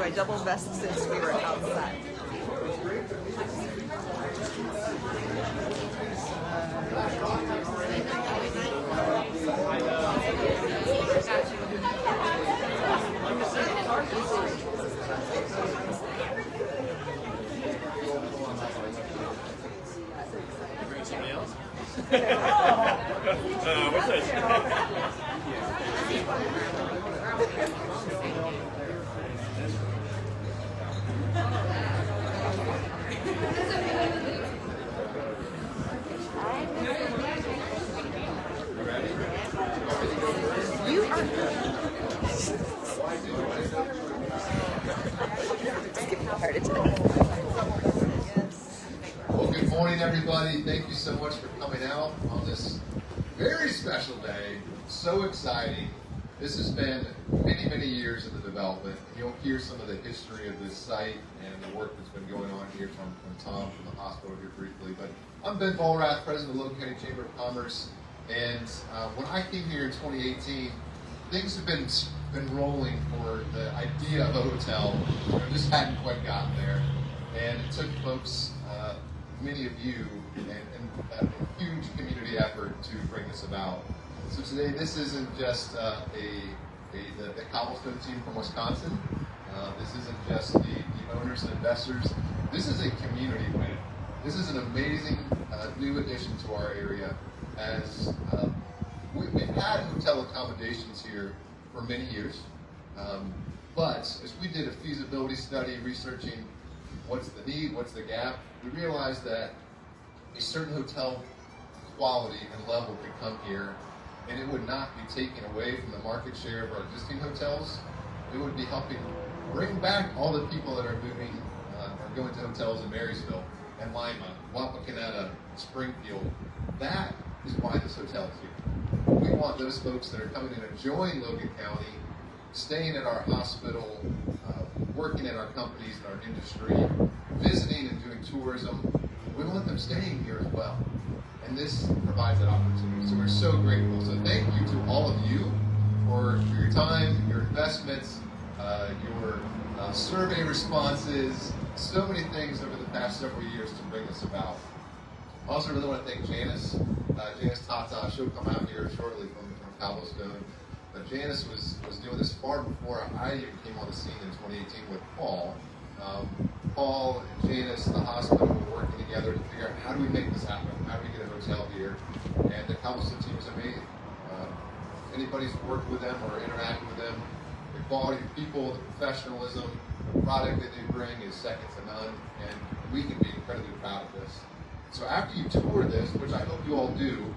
I double vested since we were outside. Somebody else? What's this? You are Well, good morning, everybody. Thank you so much for coming out on this very special day. So exciting. This has been many, many years in the development. You'll hear some of the history of this site and the work that's been going on here from Tom from the hospital here briefly. But I'm Ben Vollrath, president of the Logan County Chamber of Commerce. And when I came here in 2018, things have been rolling for the idea of a hotel. Just hadn't quite gotten there. And it took folks, many of you, and a huge community effort to bring this about. So today, this isn't just the Cobblestone team from Wisconsin. This isn't just the owners and investors. This is a community win. This is an amazing new addition to our area. As we've had hotel accommodations here for many years, but as we did a feasibility study researching what's the need, what's the gap, we realized that a certain hotel quality and level could come here, and it would not be taken away from the market share of our existing hotels. It would be helping bring back all the people that are moving or going to hotels in Marysville and Lima, Wapakoneta, Springfield. That is why this hotel is here. We want those folks that are coming and enjoying Logan County, staying at our hospital, working at our companies and our industry, visiting and doing tourism. We want them staying here as well. And this provides that opportunity. So we're so grateful. So thank you to all of you for your time, your investments, your survey responses, so many things over the past several years to bring this about. I also really want to thank Janice. Janice Tata, she'll come out here shortly from Cobblestone. But Janice was doing this far before I even came on the scene in 2018 with Paul. Paul and Janice, the hospital, were working together to figure out how do we make this happen? How do we get a hotel here? And the Cobblestone team is amazing. If anybody's worked with them or interacted with them, the quality of people, the professionalism, the product that they bring is second to none, and we can be incredibly proud of this. So after you tour this, which I hope you all do,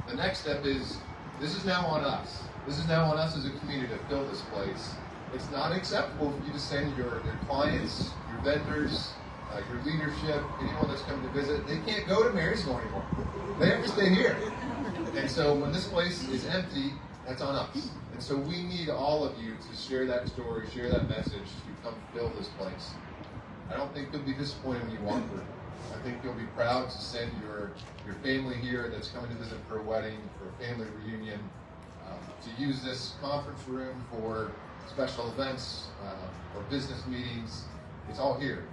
the next step is, this is now on us. This is now on us as a community to fill this place. It's not acceptable for you to send your clients, your vendors, your leadership, anyone that's coming to visit. They can't go to Marysville anymore. They have to stay here. And so when this place is empty, that's on us. And so we need all of you to share that story, share that message, to come fill this place. I don't think you'll be disappointed when you walk through. I think you'll be proud to send your family here that's coming to visit for a wedding, for a family reunion, to use this conference room for special events, or business meetings. It's all here.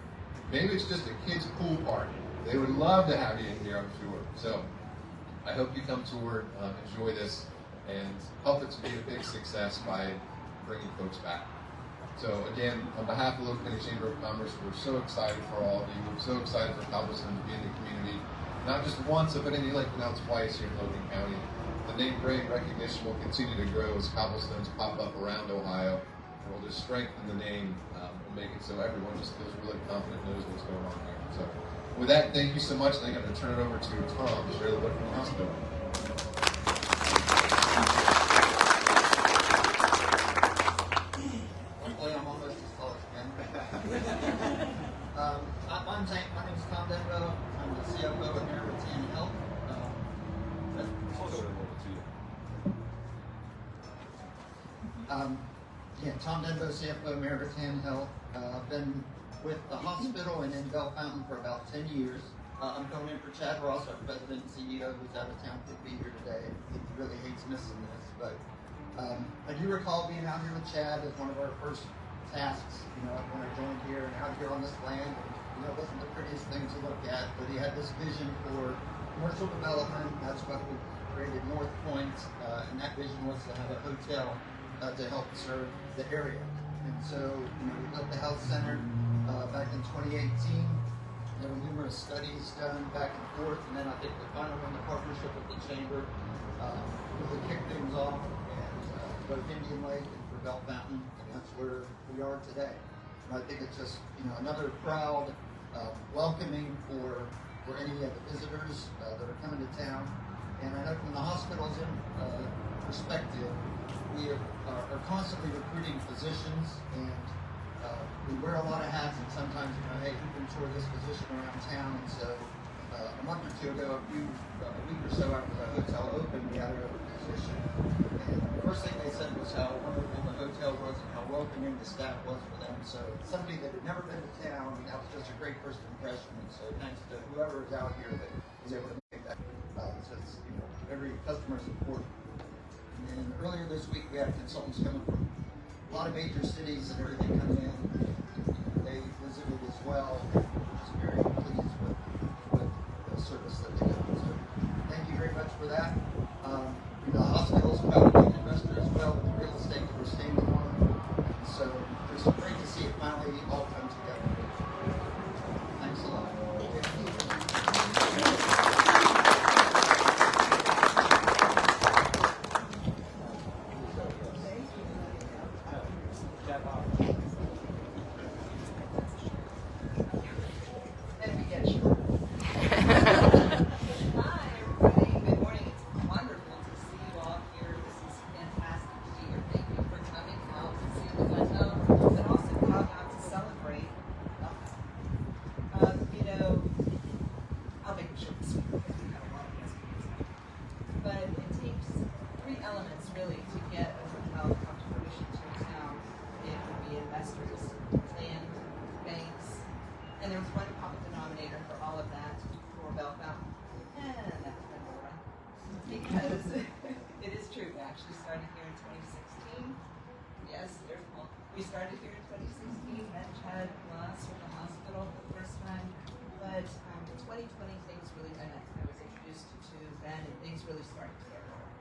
Maybe it's just a kids' pool party. They would love to have you in here, I'm sure. So I hope you come tour, enjoy this, and help it to be a big success by bringing folks back. So again, on behalf of the Logan County Chamber of Commerce, we're so excited for all of you. We're so excited for Cobblestone to be in the community, not just once, but like now twice here in Logan County. The name brand recognition will continue to grow as Cobblestones pop up around Ohio. and we'll just strengthen the name and make it so everyone just feels really confident, knows what's going on here. So with that, thank you so much. I think I'm going to turn it over to Tom to share the book from the hospital. Luckily, I'm almost as tall as Ken. My name's Tom Denbo. I'm the CFO of Bellefontaine Health. Tom Denbo, CFO of Bellefontaine Health. I've been with the hospital and in Bellefontaine for about 10 years. I'm going in for Chad Ross, our president and CEO, who's out of town, could be here today. He really hates missing this, but I do recall being out here with Chad as one of our first tasks, when I joined here and out here on this land. It wasn't the prettiest thing to look at, but he had this vision for commercial development. That's what we created North Point, and that vision was to have a hotel to help serve the area. And so, we built the health center back in 2018. There were numerous studies done back and forth, and then I think the final one, the partnership with the chamber, really kicked things off, and both Indian Lake and for Bellefontaine, and that's where we are today. And I think it's just another proud welcoming for any of the visitors that are coming to town. And I know from the hospital's perspective, we are constantly recruiting physicians, and we wear a lot of hats, and sometimes, hey, who can tour this physician around town? And so a month or two ago, a week or so after the hotel opened, we had a physician. And the first thing they said was how wonderful the hotel was and how welcoming the staff was for them. So somebody that had never been to town, that was just a great first impression. And so thanks to whoever is out here that was able to make that. Every customer is important. And earlier this week, we had consultants coming from a lot of major cities and everything coming in. They visited as well, just very pleased with the service that they got. So thank you very much for that. The hospital's about being an investor as well with the real estate that we're standing on. So it's great to see it finally all come together. Thanks a lot. We started here in 2016, met Chad Ross with the hospital for the first time, but in 2020 things really I was introduced to Ben, and things really started to get rolling.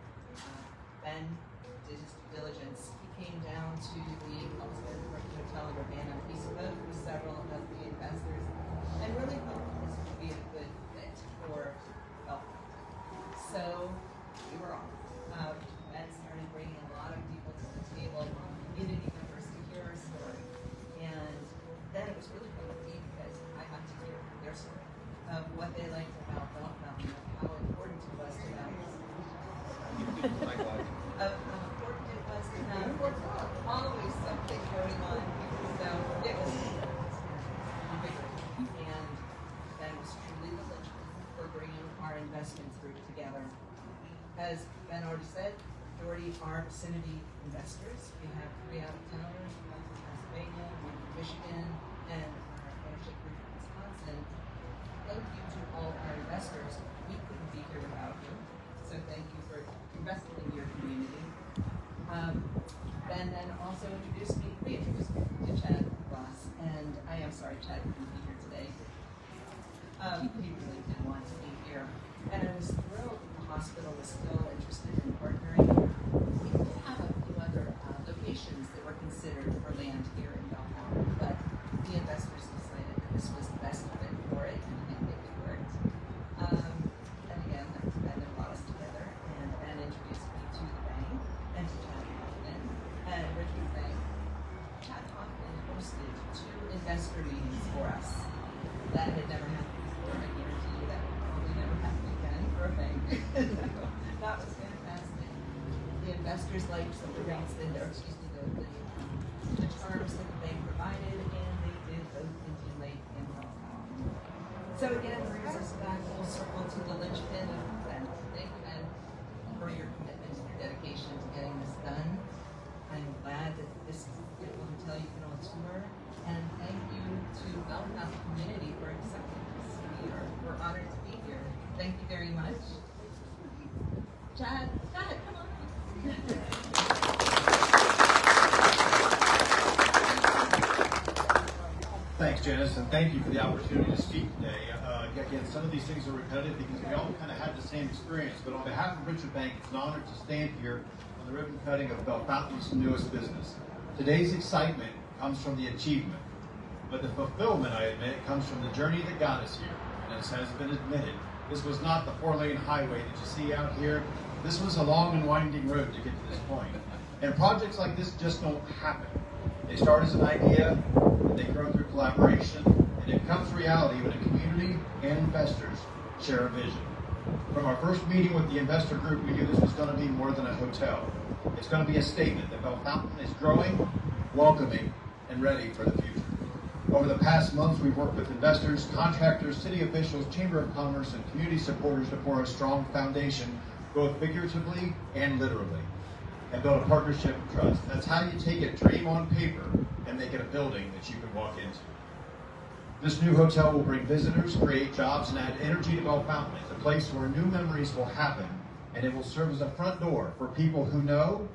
Ben did his due diligence. He came down to the Cobblestone Hotel in Urbana. He spoke with several of the investors and really thought this would be a good fit for Bellefontaine. So we were off. Ben started bringing a lot of people to the table. He didn't even first to hear our story. And then it was really fun for me because I got to hear their story of what they liked about Bellefontaine, how important it was to them. Of how important it was to them. Always something going on. So it was and Ben was truly the linchpin for bringing our investment group together. As Ben already said, majority are vicinity investors. We have 3 out-of-towners, one from Pennsylvania, one from Michigan, and our ownership group in Wisconsin. Thank you to all our investors. We couldn't be here without you. So thank you for investing in your community. Ben then also reintroduced me to Chad Ross, and I am sorry Chad couldn't be here today. He really did want to be here. And I was thrilled that the hospital was still interested in partnering. We did have a few other locations that were considered for land here in Bellefontaine, but the investors decided that this was the best fit for it, and I think it worked. And again, Ben that brought us together, and Ben introduced me to the bank, and to Chad Hoffman, and Richard Bank. investor meetings for us. That had never happened before. I guarantee you that will probably never happen again for a bank. That was fantastic. The investors liked some of the rates that, or excuse me, the terms that the bank provided, and they did both Indian Lake and Bellefontaine. So again, brings us back full circle to the linchpin of that. Thank you, Ed, for your commitment and your dedication to getting this done. I'm glad that this beautiful hotel you can all tour, and thank you to Bellefontaine community for accepting us. We're honored to be here. Thank you very much. Chad, come on. Thanks, Janice, and thank you for the opportunity to speak today. Again, some of these things are repetitive because we all kind of had the same experience, but on behalf of Richard Bank, it's an honor to stand here on the ribbon cutting of Bellefontaine's newest business. Today's excitement comes from the achievement, but the fulfillment, I admit, comes from the journey that got us here. And as has been admitted, this was not the 4-lane highway that you see out here. This was a long and winding road to get to this point. And projects like this just don't happen. They start as an idea, and they grow through collaboration, and it becomes reality when a community and investors share a vision. From our first meeting with the investor group, we knew this was going to be more than a hotel. It's going to be a statement that Bellefontaine is growing, welcoming, and ready for the future. Over the past months, we've worked with investors, contractors, city officials, Chamber of Commerce, and community supporters to pour a strong foundation, both figuratively and literally, and build a partnership of trust. That's how you take a dream on paper and make it a building that you can walk into. This new hotel will bring visitors, create jobs, and add energy to Bellefontaine, a place where new memories will happen, and it will serve as a front door for people who know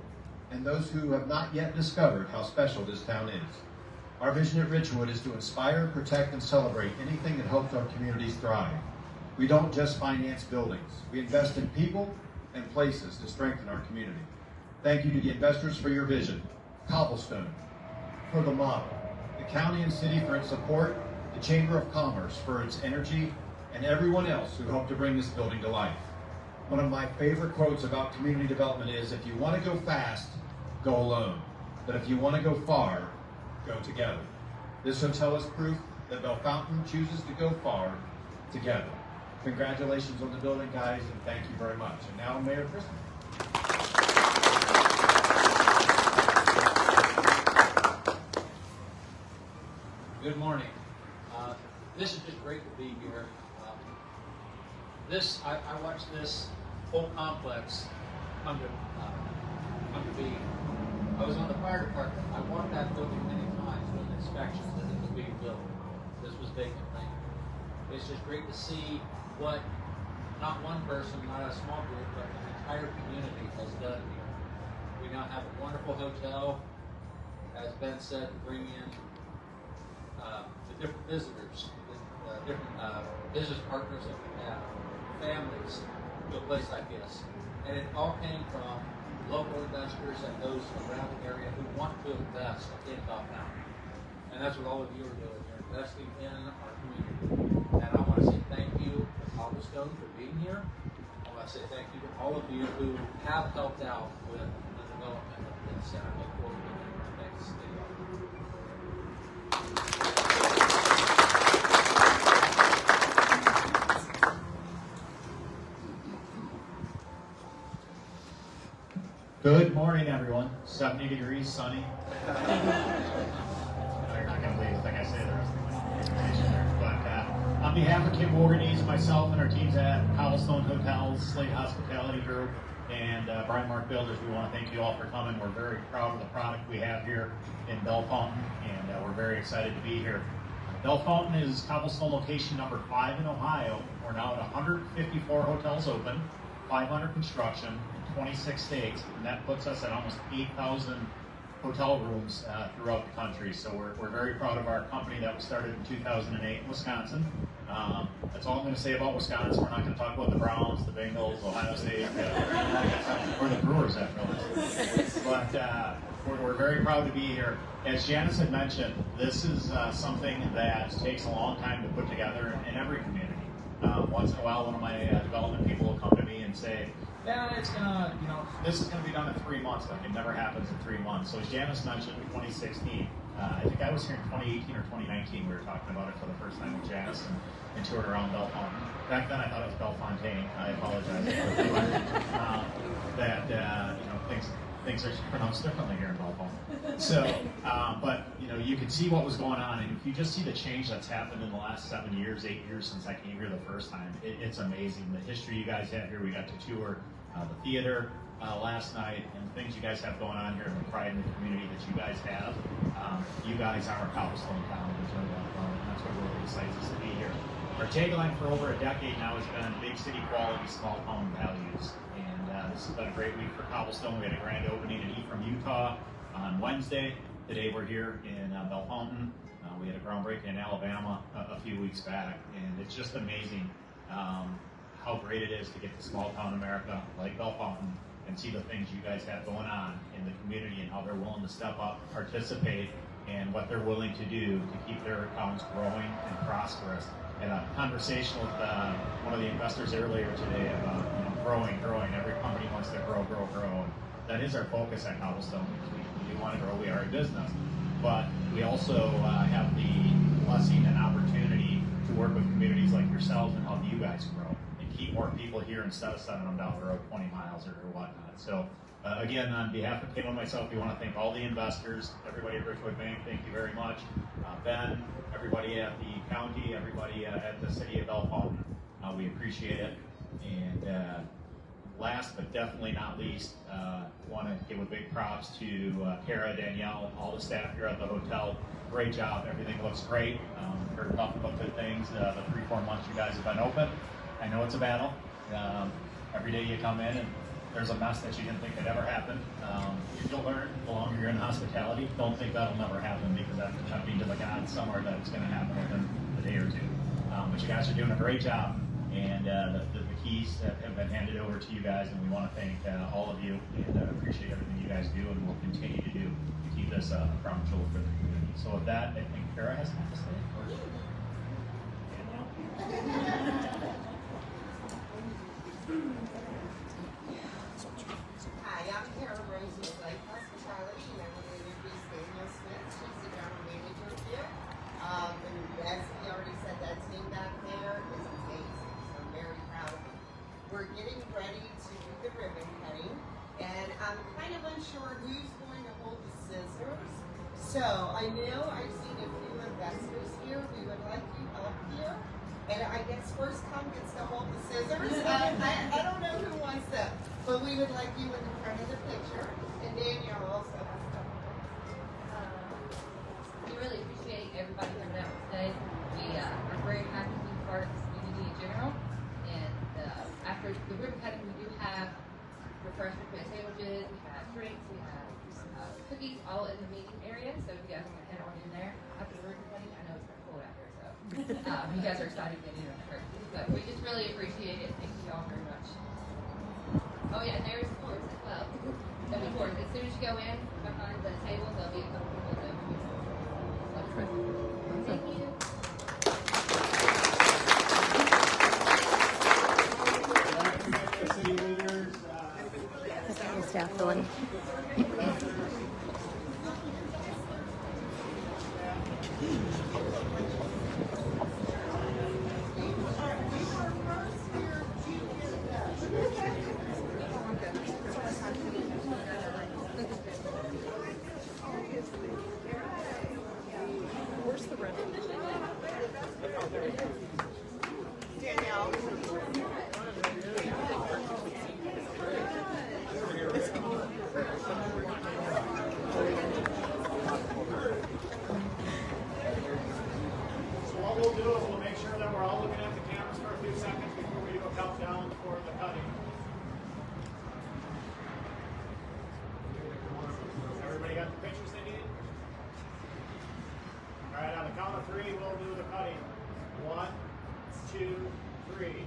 and those who have not yet discovered how special this town is. Our vision at Richwood is to inspire, protect, and celebrate anything that helps our communities thrive. We don't just finance buildings. We invest in people and places to strengthen our community. Thank you to the investors for your vision, Cobblestone for the model, the county and city for its support, the Chamber of Commerce for its energy, and everyone else who helped to bring this building to life. One of my favorite quotes about community development is, if you want to go fast, go alone. But if you want to go far, go together. This hotel is proof that Bellefontaine chooses to go far together. Congratulations on the building, guys, and thank you very much. And now, Mayor Christmas. Good morning. This is just great to be here. I watched this whole complex come to be. I was on the fire department. I walked that building many times with inspections as it was being built. This was vacant land. It's just great to see what not one person, not a small group, but the entire community has done here. We now have a wonderful hotel, as Ben said, to bring in the different visitors, the different business partners that we have, families, to a place like this. And it all came from local investors and those around the area who want to invest in Bellefontaine. And that's what all of you are doing. You're investing in our community. And I want to say thank you to Cobblestone for being here. I want to say thank you to all of you who have helped out with the development of this. And I look forward to being here next day. Good morning, everyone. 70 degrees, sunny. I know you're not going to believe the thing I say the rest of the presentation, but on behalf of Kim Morganese, myself, and our teams at Cobblestone Hotels, Slate Hospitality Group, and Brian Mark Builders, we want to thank you all for coming. We're very proud of the product we have here in Bellefontaine, and we're very excited to be here. Bellefontaine is Cobblestone location number 5 in Ohio. We're now at 154 hotels open, 500 construction, 26 states, and that puts us at almost 8,000 hotel rooms throughout the country. So we're very proud of our company that was started in 2008 in Wisconsin. That's all I'm going to say about Wisconsin. We're not going to talk about the Browns, the Bengals, Ohio State, or the Brewers after this. But we're very proud to be here. As Janice had mentioned, this is something that takes a long time to put together in every community. Once in a while, one of my development people will come to me and say, Yeah, it's gonna, this is gonna be done in 3 months. Like it never happens in 3 months. So as Janice mentioned, 2016. I think I was here in 2018 or 2019. We were talking about it for the first time with Janice and toured around Bellefontaine. Back then I thought it was Bellefontaine. I apologize. Things are pronounced differently here in Bellefontaine. So, but you could see what was going on, and if you just see the change that's happened in the last 7 years, 8 years since I came here the first time, it's amazing. The history you guys have here. We got to tour the theater last night, and the things you guys have going on here, and the pride in the community that you guys have. You guys are a Cobblestone town, and that's what really excites us to be here. Our tagline for over a decade now has been big city quality, small town values. And this has been a great week for Cobblestone. We had a grand opening in Ephraim, Utah on Wednesday. Today we're here in Bellefontaine. We had a groundbreaking in Alabama a few weeks back. And it's just amazing how great it is to get to small town America like Bellefontaine and see the things you guys have going on in the community and how they're willing to step up, participate, and what they're willing to do to keep their accounts growing and prosperous. And a conversation with one of the investors earlier today about growing. Every company wants to grow. And that is our focus at Cobblestone because we do want to grow. We are a business, but we also have the blessing and opportunity to work with communities like yourselves and help you guys grow and keep more people here instead of sending them down the road 20 miles or whatnot. So again, on behalf of Kim and myself, we want to thank all the investors, everybody at Richwood Bank. Thank you very much. Ben, everybody at the county, everybody at the city of Bellefontaine. We appreciate it. And last but definitely not least, want to give a big props to Kara, Danielle, all the staff here at the hotel. Great job. Everything looks great. Heard nothing but good things. The 3-4 months you guys have been open. I know it's a battle. Every day you come in and there's a mess that you didn't think could ever happen. You'll learn the longer you're in hospitality. Don't think that'll never happen because that's jumping to the gods somewhere that it's going to happen within a day or two. But you guys are doing a great job, and the keys have been handed over to you guys, and we want to thank all of you and appreciate everything you guys do and will continue to do to keep this a crown jewel for the community. So with that, I think Kara has something to say. Hi, I'm Kara Rose with Life Hospitality, and I want to introduce Danielle Smith. She's the general manager here. And as he already said, that team back there is amazing. So I'm very proud of them. We're getting ready to do the ribbon cutting, and I'm kind of unsure who's going to hold the scissors. So I know I've seen a few investors here. We would like you up here. And I guess first come gets to hold the scissors. I don't know who wants them, but we would like you in the front of the picture. And Danielle also has some. We really appreciate everybody coming out today. We are very happy to be part of this community in general. And after the ribbon cutting, we do have refreshments, we have sandwiches, we have drinks, we have cookies all in the meeting area. So if you guys want to head on in there after the ribbon cutting, I know it's pretty cold out here, so you guys are excited to get in on the curtain. But we just really appreciate it. Thank you all very much. Oh yeah, and there's sports as well. There'll be sports. As soon as you go in behind the table, there'll be a couple people that will be Thank you. City leaders, Staff filling. Where's the ribbon? Danielle. So what we'll do is we'll make sure that we're all looking at the cameras for a few seconds before we do a countdown for the cutting. Everybody got the pictures they need? All right, on the count of 3, we'll do the cutting. 1, 2, 3.